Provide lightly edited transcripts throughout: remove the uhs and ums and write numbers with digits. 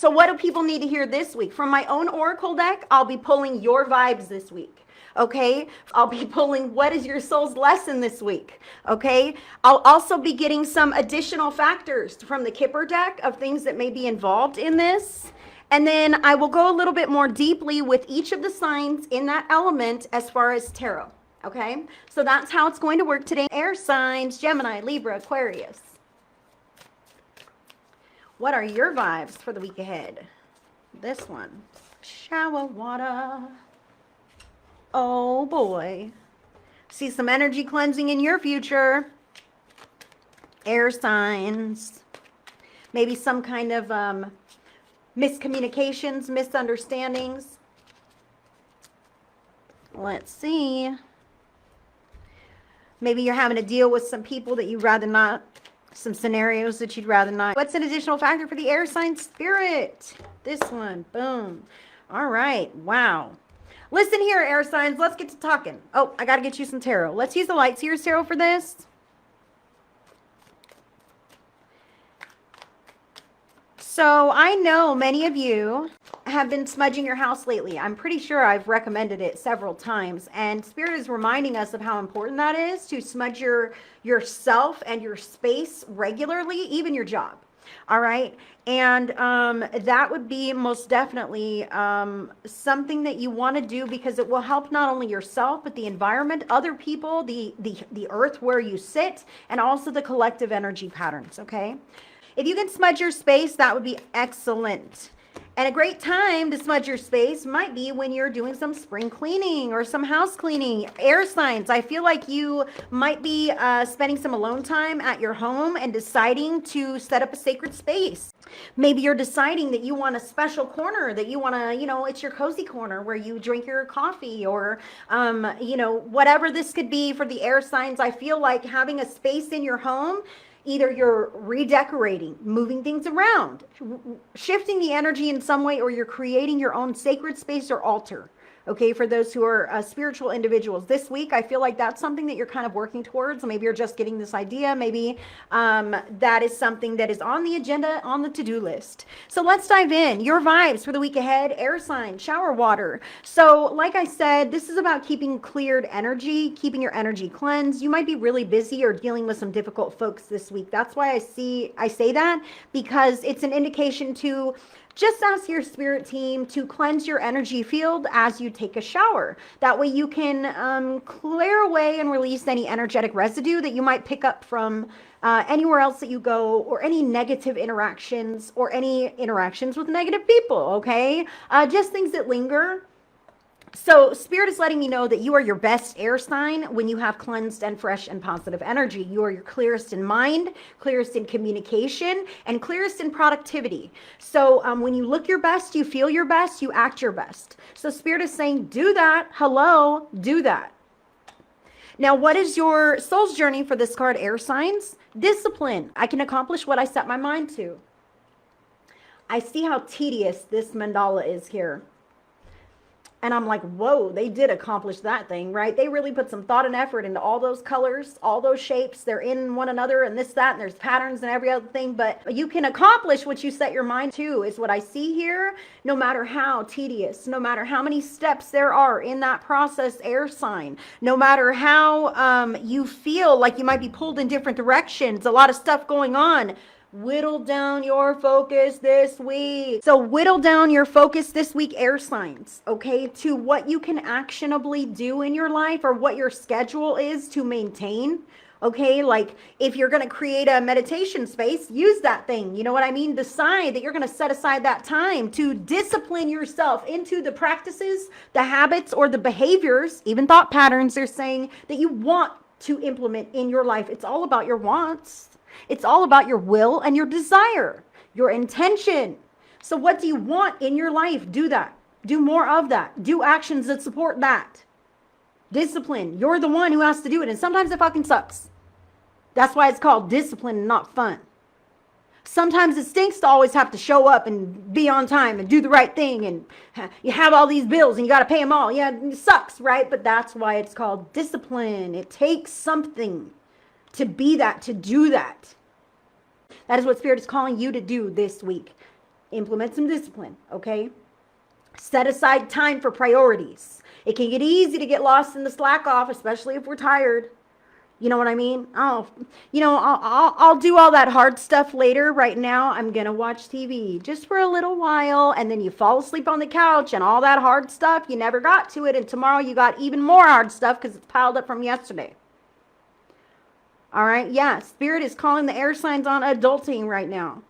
So what do people need to hear this week? From my own oracle deck, I'll be pulling your vibes this week. Okay, I'll be pulling what is your soul's lesson this week. Okay, I'll also be getting some additional factors from the Kipper deck of things that may be involved in this. And then I will go a little bit more deeply with each of the signs in that element as far as tarot. Okay, so that's how it's going to work today. Air signs, Gemini, Libra, Aquarius. What are your vibes for the week ahead? This one, shower water. Oh boy. See some energy cleansing in your future. Air signs. Maybe some kind of miscommunications, misunderstandings. Let's see. Maybe you're having to deal with some people that you'd rather not. Some scenarios that you'd rather not. What's an additional factor for the air sign spirit? This one. Boom. All right. Wow. Listen here, air signs. Let's get to talking. Oh, I got to get you some tarot. Let's use the light seers tarot for this. So I know many of you have been smudging your house lately. I'm pretty sure I've recommended it several times. And Spirit is reminding us of how important that is to smudge yourself and your space regularly, even your job. All right. And that would be most definitely something that you want to do because it will help not only yourself, but the environment, other people, the earth where you sit, and also the collective energy patterns. Okay. If you can smudge your space, that would be excellent. And a great time to smudge your space might be when you're doing some spring cleaning or some house cleaning. Air signs, I feel like you might be spending some alone time at your home and deciding to set up a sacred space. Maybe you're deciding that you want a special corner, that you want to, it's your cozy corner where you drink your coffee or, whatever this could be for the air signs. I feel like having a space in your home, either you're redecorating, moving things around, shifting the energy in some way, or you're creating your own sacred space or altar. Okay, for those who are spiritual individuals this week, I feel like that's something that you're kind of working towards. Maybe you're just getting this idea. Maybe that is something that is on the agenda, on the to-do list. So let's dive in. Your vibes for the week ahead, air sign, shower water. So like I said, this is about keeping cleared energy, keeping your energy cleansed. You might be really busy or dealing with some difficult folks this week. That's why I say that, because it's an indication to just ask your spirit team to cleanse your energy field as you take a shower. That way you can clear away and release any energetic residue that you might pick up from anywhere else that you go, or any negative interactions or any interactions with negative people, okay? Just things that linger. So Spirit is letting me know that you are your best air sign when you have cleansed and fresh and positive energy. You are your clearest in mind, clearest in communication, and clearest in productivity. So when you look your best, you feel your best, you act your best. So Spirit is saying, do that. Hello, do that. Now, what is your soul's journey for this card, air signs? Discipline. I can accomplish what I set my mind to. I see how tedious this mandala is here. And I'm like, whoa, they did accomplish that thing, right? They really put some thought and effort into all those colors, all those shapes. They're in one another and this, that, and there's patterns and every other thing. But you can accomplish what you set your mind to is what I see here, no matter how tedious, no matter how many steps there are in that process, air sign, no matter how you feel like you might be pulled in different directions, a lot of stuff going on. Whittle down your focus this week. So whittle down your focus this week, air signs, okay, to what you can actionably do in your life or what your schedule is to maintain. Okay, like if you're going to create a meditation space, use that thing. You know what I mean? Decide that you're going to set aside that time to discipline yourself into the practices, the habits, or the behaviors, even thought patterns they're saying that you want to implement in your life. It's all about your wants. It's all about your will and your desire, your intention. So what do you want in your life? Do that. Do more of that. Do actions that support that. Discipline. You're the one who has to do it. And sometimes it fucking sucks. That's why it's called discipline and not fun. Sometimes it stinks to always have to show up and be on time and do the right thing. And you have all these bills and you got to pay them all. Yeah, it sucks, right? But that's why it's called discipline. It takes something to be that, to do that. That is what Spirit is calling you to do this week. Implement some discipline, okay? Set aside time for priorities. It can get easy to get lost in the slack off, especially if we're tired. You know what I mean? I'll do all that hard stuff later. Right now, I'm going to watch TV just for a little while. And then you fall asleep on the couch and all that hard stuff, you never got to it. And tomorrow you got even more hard stuff because it's piled up from yesterday. All right. Yeah. Spirit is calling the air signs on adulting right now.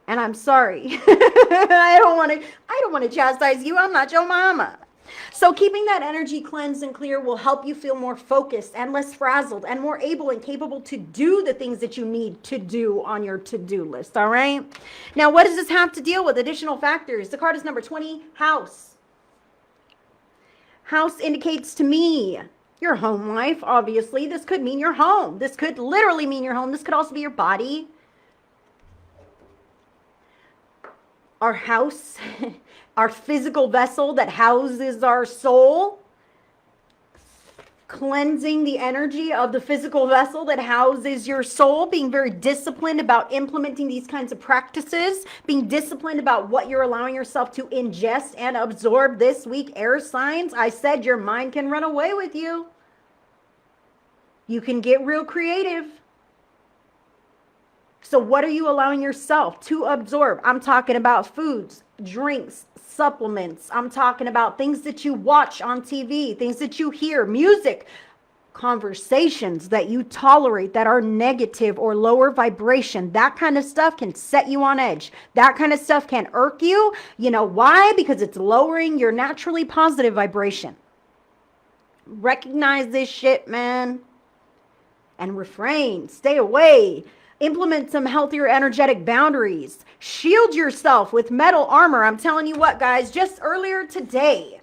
And I'm sorry. I don't want to chastise you. I'm not your mama. So keeping that energy cleansed and clear will help you feel more focused and less frazzled and more able and capable to do the things that you need to do on your to-do list, all right? Now, what does this have to deal with? Additional factors. The card is number 20, house. House indicates to me your home life, obviously. This could mean your home. This could literally mean your home. This could also be your body. Our house, our physical vessel that houses our soul, cleansing the energy of the physical vessel that houses your soul, being very disciplined about implementing these kinds of practices, being disciplined about what you're allowing yourself to ingest and absorb this week, air signs. I said your mind can run away with you. You can get real creative. So what are you allowing yourself to absorb? I'm talking about foods, drinks, supplements. I'm talking about things that you watch on TV, things that you hear, music, conversations that you tolerate that are negative or lower vibration. That kind of stuff can set you on edge. That kind of stuff can irk you. You know why? Because it's lowering your naturally positive vibration. Recognize this shit, man. And refrain. Stay away. Implement some healthier energetic boundaries. Shield yourself with metal armor. I'm telling you what, guys, just earlier today,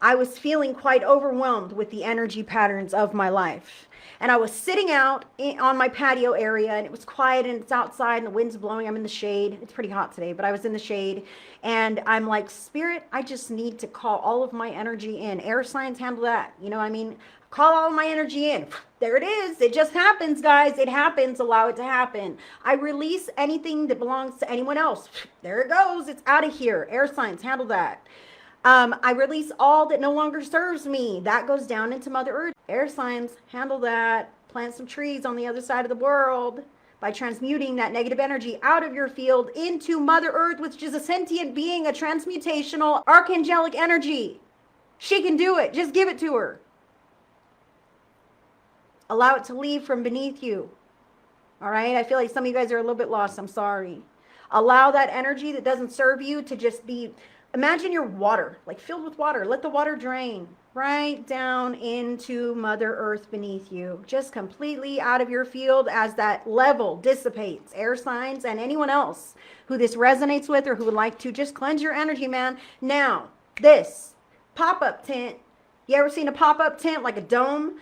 I was feeling quite overwhelmed with the energy patterns of my life. And I was sitting out on my patio area, and it was quiet, and it's outside, and the wind's blowing. I'm in the shade. It's pretty hot today, but I was in the shade. And I'm like, Spirit, I just need to call all of my energy in. Air signs handle that. You know what I mean? Call all my energy in. There it is. It just happens, guys. It happens. Allow it to happen. I release anything that belongs to anyone else. There it goes. It's out of here. Air signs, handle that. I release all that no longer serves me. That goes down into Mother Earth. Air signs, handle that. Plant some trees on the other side of the world by transmuting that negative energy out of your field into Mother Earth, which is a sentient being, a transmutational archangelic energy. She can do it. Just give it to her. Allow it to leave from beneath you. All right? I feel like some of you guys are a little bit lost. I'm sorry. Allow that energy that doesn't serve you to just be, imagine your water, like filled with water. Let the water drain right down into Mother Earth beneath you. Just completely out of your field as that level dissipates. Air signs and anyone else who this resonates with or who would like to, just cleanse your energy, man. Now, this pop-up tent. You ever seen a pop-up tent like a dome?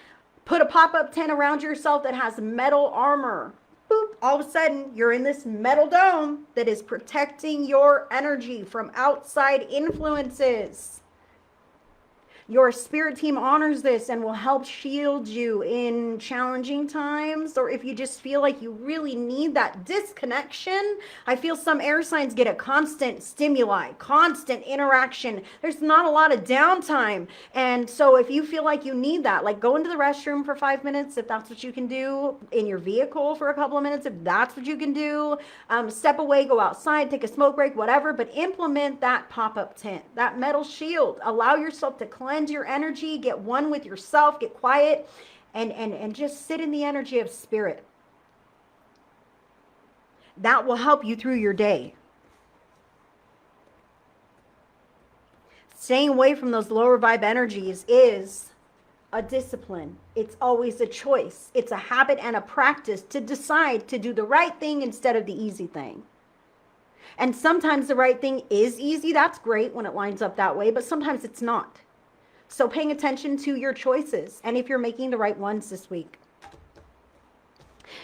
Put a pop-up tent around yourself that has metal armor. Boop. All of a sudden, you're in this metal dome that is protecting your energy from outside influences. Your spirit team honors this and will help shield you in challenging times, or if you just feel like you really need that disconnection. I feel some air signs get a constant stimuli, constant interaction. There's not a lot of downtime. And so if you feel like you need that, like go into the restroom for 5 minutes, if that's what you can do, in your vehicle for a couple of minutes, if that's what you can do, step away, go outside, take a smoke break, whatever, but implement that pop-up tent, that metal shield. Allow yourself to cleanse your energy, get one with yourself, get quiet, and just sit in the energy of spirit. That will help you through your day. Staying away from those lower vibe energies is a discipline. It's always a choice. It's a habit and a practice to decide to do the right thing instead of the easy thing. And sometimes the right thing is easy. That's great when it lines up that way, but sometimes it's not. So paying attention to your choices and if you're making the right ones this week.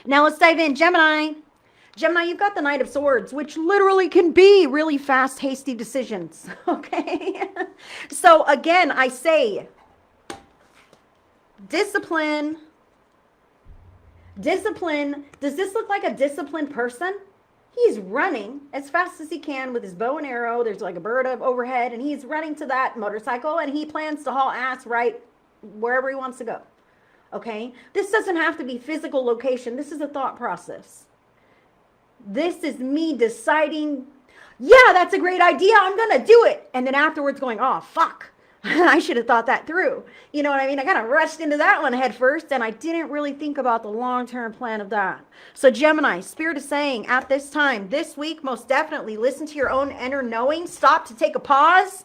Now let's dive in. Gemini. Gemini, you've got the Knight of Swords, which literally can be really fast, hasty decisions. Okay. So again, I say discipline. Discipline. Does this look like a disciplined person? He's running as fast as he can with his bow and arrow. There's like a bird up overhead, and he's running to that motorcycle, and he plans to haul ass right wherever he wants to go. Okay? This doesn't have to be physical location. This is a thought process. This is me deciding, yeah, that's a great idea. I'm going to do it. And then afterwards going, oh, fuck. I should have thought that through. You know what I mean? I kind of rushed into that one head first, and I didn't really think about the long-term plan of that. So Gemini, Spirit is saying at this time, this week, most definitely listen to your own inner knowing. Stop to take a pause.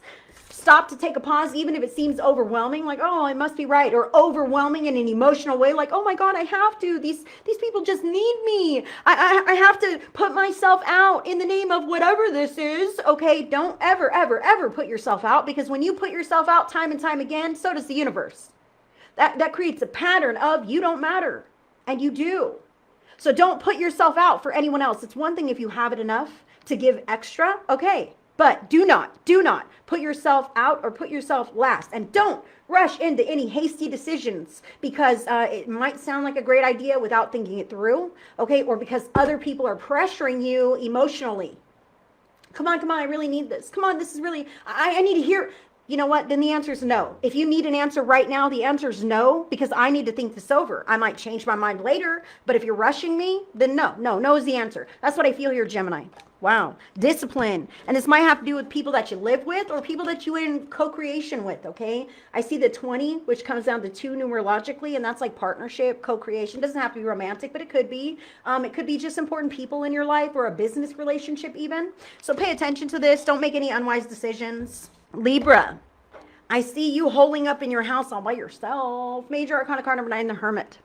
Stop to take a pause, even if it seems overwhelming, like, oh, I must be right, or overwhelming in an emotional way, like, oh my God, I have to. These people just need me. I have to put myself out in the name of whatever this is. Okay, don't ever, ever, ever put yourself out, because when you put yourself out time and time again, so does the universe. That creates a pattern of you don't matter, and you do. So don't put yourself out for anyone else. It's one thing if you have it enough to give extra, okay. But do not put yourself out or put yourself last. And don't rush into any hasty decisions because it might sound like a great idea without thinking it through, okay? Or because other people are pressuring you emotionally. Come on, I really need this. Come on, this is really, I need to hear. You know what? Then the answer is no. If you need an answer right now, the answer is no, because I need to think this over. I might change my mind later, but if you're rushing me, then no is the answer. That's what I feel here, Gemini. Wow. Discipline. And this might have to do with people that you live with or people that you're in co-creation with, okay? I see the 20, which comes down to 2 numerologically, and that's like partnership, co-creation. Doesn't have to be romantic, but it could be. It could be just important people in your life or a business relationship even. So pay attention to this. Don't make any unwise decisions. Libra, I see you holding up in your house all by yourself. Major Arcana card number 9, the Hermit.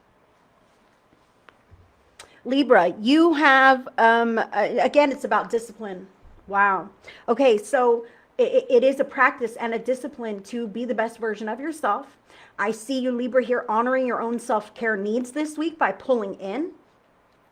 Libra, you have, again, it's about discipline. Wow. Okay, so it is a practice and a discipline to be the best version of yourself. I see you, Libra, here honoring your own self-care needs this week by pulling in.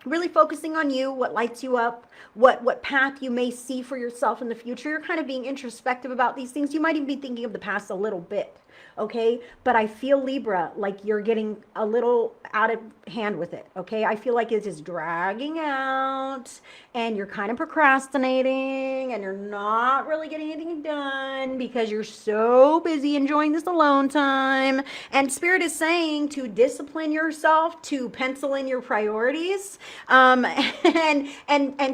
Really focusing on you, what lights you up, what path you may see for yourself in the future. You're kind of being introspective about these things. You might even be thinking of the past a little bit, okay? But I feel, Libra, like you're getting a little out of hand with it, okay? I feel like it's just dragging out and you're kind of procrastinating and you're not really getting anything done because you're so busy enjoying this alone time. And Spirit is saying to discipline yourself, to pencil in your priorities, and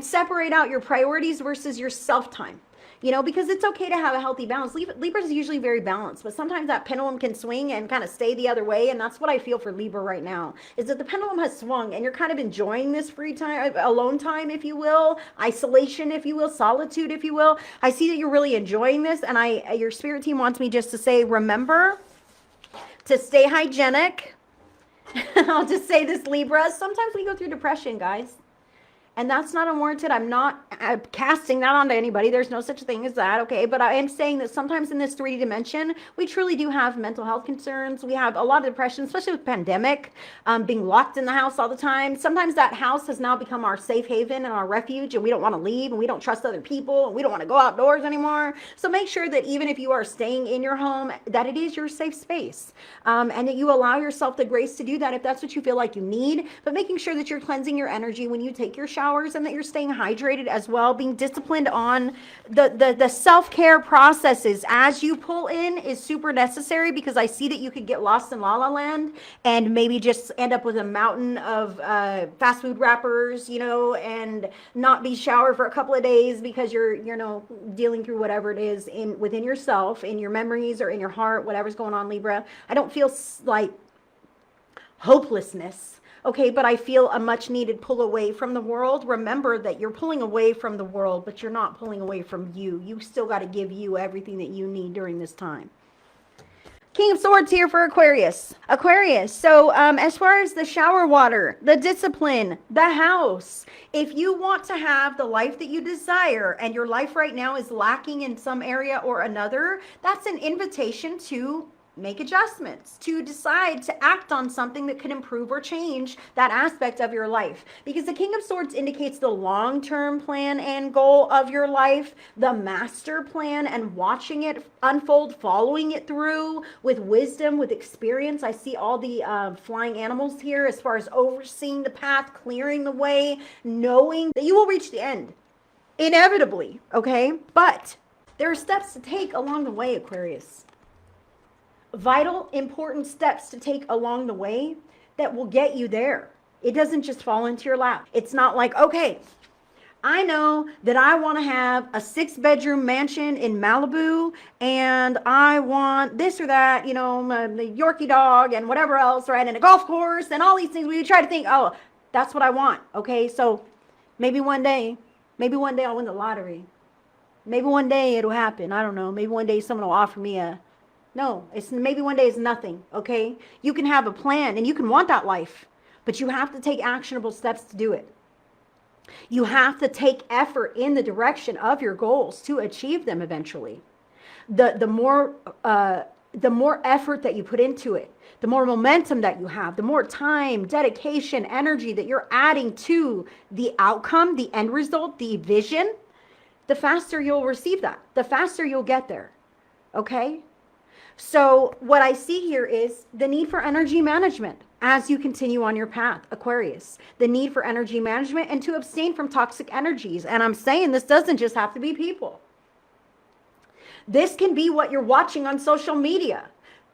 separate out your priorities versus your self-time. You know, because it's okay to have a healthy balance. Libra is usually very balanced, but sometimes that pendulum can swing and kind of stay the other way. And that's what I feel for Libra right now, is that the pendulum has swung and you're kind of enjoying this free time, alone time, if you will, isolation, if you will, solitude, if you will. I see that you're really enjoying this. And your spirit team wants me just to say, remember to stay hygienic. I'll just say this, Libra. Sometimes we go through depression, guys. And that's not unwarranted. I'm not casting that onto anybody. There's no such thing as that, okay? But I am saying that sometimes in this 3D dimension, we truly do have mental health concerns. We have a lot of depression, especially with pandemic, being locked in the house all the time. Sometimes that house has now become our safe haven and our refuge, and we don't want to leave, and we don't trust other people, and we don't want to go outdoors anymore. So make sure that even if you are staying in your home, that it is your safe space, and that you allow yourself the grace to do that if that's what you feel like you need. But making sure that you're cleansing your energy when you take your shower, and that you're staying hydrated as well, being disciplined on the self-care processes as you pull in is super necessary, because I see that you could get lost in La La Land and maybe just end up with a mountain of fast food wrappers, you know, and not be showered for a couple of days because you're, you know, dealing through whatever it is within yourself, in your memories or in your heart, whatever's going on, Libra. I don't feel like hopelessness. Okay, but I feel a much needed pull away from the world. Remember that you're pulling away from the world, but you're not pulling away from you. You still got to give you everything that you need during this time. King of Swords here for Aquarius. Aquarius, so as far as the shower water, the discipline, the house, if you want to have the life that you desire and your life right now is lacking in some area or another, that's an invitation to make adjustments, to decide to act on something that could improve or change that aspect of your life. Because the King of Swords indicates the long-term plan and goal of your life, the master plan, and watching it unfold, following it through with wisdom, with experience. I see all the flying animals here as far as overseeing the path, clearing the way, knowing that you will reach the end. Inevitably, okay? But there are steps to take along the way, Aquarius. Vital, important steps to take along the way that will get you there. It doesn't just fall into your lap. It's not like, okay, I know that I want to have a 6-bedroom mansion in Malibu, and I want this or that, you know, the Yorkie dog and whatever else, right? And a golf course and all these things. We try to think, oh, that's what I want. Okay, so maybe one day I'll win the lottery. Maybe one day it'll happen. I don't know. Maybe one day someone will offer me a... No, maybe one day is nothing, okay? You can have a plan and you can want that life, but you have to take actionable steps to do it. You have to take effort in the direction of your goals to achieve them eventually. The more effort that you put into it, the more momentum that you have, the more time, dedication, energy that you're adding to the outcome, the end result, the vision, the faster you'll receive that, the faster you'll get there, okay? So what I see here is the need for energy management as you continue on your path, Aquarius. The need for energy management and to abstain from toxic energies. And I'm saying this doesn't just have to be people. This can be what you're watching on social media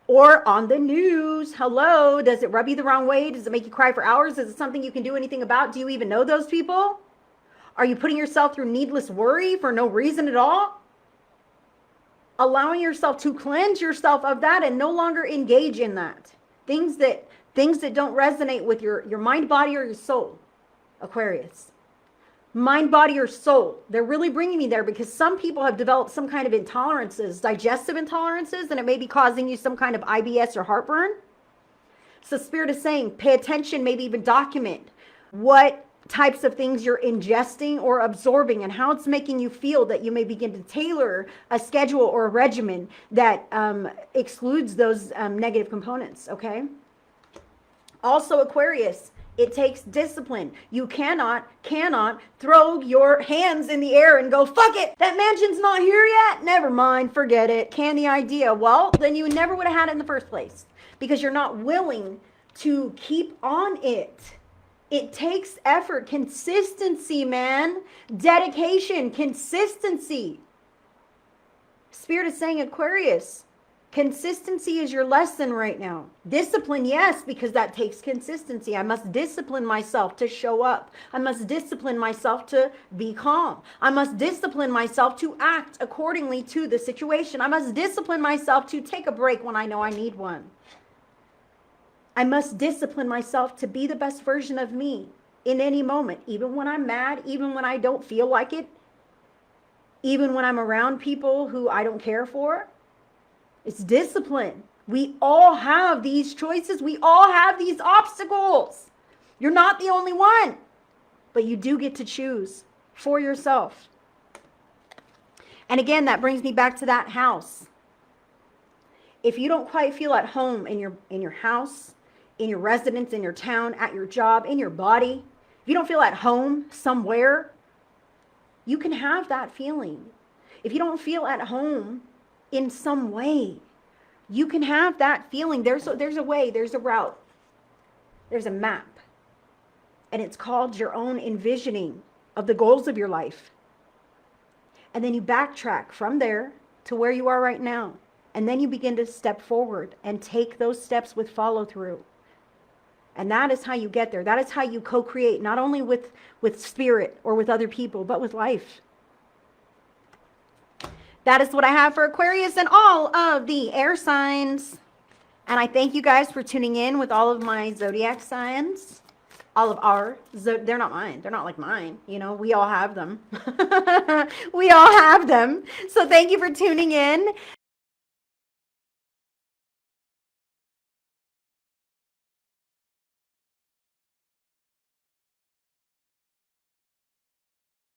or on the news. Hello, does it rub you the wrong way? Does it make you cry for hours? Is it something you can do anything about? Do you even know those people? Are you putting yourself through needless worry for no reason at all? Allowing yourself to cleanse yourself of that and no longer engage in that. Things that don't resonate with your mind, body, or your soul, Aquarius. Mind, body, or soul. They're really bringing me there because some people have developed some kind of intolerances, digestive intolerances, and it may be causing you some kind of IBS or heartburn. So Spirit is saying, pay attention, maybe even document what types of things you're ingesting or absorbing and how it's making you feel, that you may begin to tailor a schedule or a regimen that excludes those negative components, okay? Also, Aquarius, it takes discipline. You cannot throw your hands in the air and go, fuck it, that mansion's not here yet. Never mind, forget it. Can the idea? Well, then you never would have had it in the first place because you're not willing to keep on it. It takes effort, consistency, man. Dedication, consistency. Spirit is saying, Aquarius, consistency is your lesson right now. Discipline, yes, because that takes consistency. I must discipline myself to show up. I must discipline myself to be calm. I must discipline myself to act accordingly to the situation. I must discipline myself to take a break when I know I need one. I must discipline myself to be the best version of me in any moment, even when I'm mad, even when I don't feel like it, even when I'm around people who I don't care for. It's discipline. We all have these choices. We all have these obstacles. You're not the only one, but you do get to choose for yourself. And again, that brings me back to that house. If you don't quite feel at home in your house, in your residence, in your town, at your job, in your body, if you don't feel at home somewhere, you can have that feeling. If you don't feel at home in some way, you can have that feeling. There's a way, there's a route, there's a map, and it's called your own envisioning of the goals of your life. And then you backtrack from there to where you are right now. And then you begin to step forward and take those steps with follow through. And that is how you get there. That is how you co-create, not only with spirit or with other people, but with life. That is what I have for Aquarius and all of the air signs. And I thank you guys for tuning in with all of my zodiac signs. All of our, they're not mine. They're not like mine. You know, we all have them. We all have them. So thank you for tuning in.